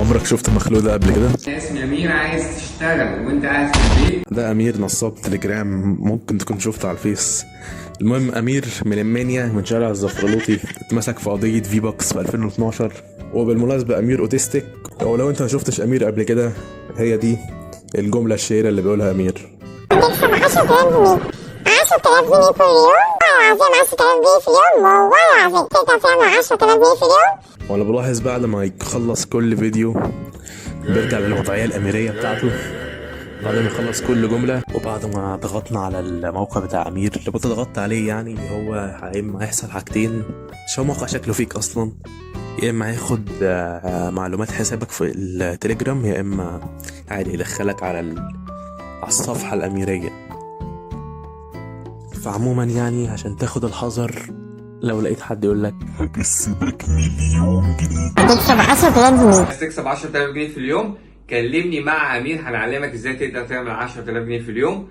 عمرك شفت المخلوق ده قبل كده؟ اسمي أمير، عايز تشتغل وأنت قاعد في البيت؟ ده أمير نصاب تليجرام، ممكن تكون شفته على الفيس. المهم أمير من المنيا، من شارع الزفرلوطي، اتمسك في قضية في باكس في 2012. وبالمناسبة أمير أوتيستيك، ولو أنت ما شفتش أمير قبل كده، هي دي الجملة الشهيرة اللي بيقولها أمير. تكسب 10,000 جنيه 10,000 جنيه كل يوم، والله العظيم 10,000 جنيه في اليوم، والله العظيم تقدر تعمل 10,000 جنيه في اليوم. وأنا بلاحظ بعد ما يخلص كل فيديو بيرجع للوضعية الأميرية بتاعته بعد ما يخلص كل جملة. وبعد ما ضغطنا على الموقع بتاع أمير اللي كنت ضغطت عليه، يعني هو هيحصل حاجتين. مش هو موقع شكله فيك أصلا، يا إما هياخد معلومات حسابك في التليجرام، يا إما عادي يدخلك على الصفحة الأميرية. فعموما يعني عشان تاخد الحذر، لو لقيت حد يقولك هكسبك مليون جنيه، تكسب 10,000 جنيه. عايز تكسب 10,000 جنيه في اليوم؟ كلمني مع أمير، هنعلمك إزاي تقدر تعمل 10,000 جنيه في اليوم.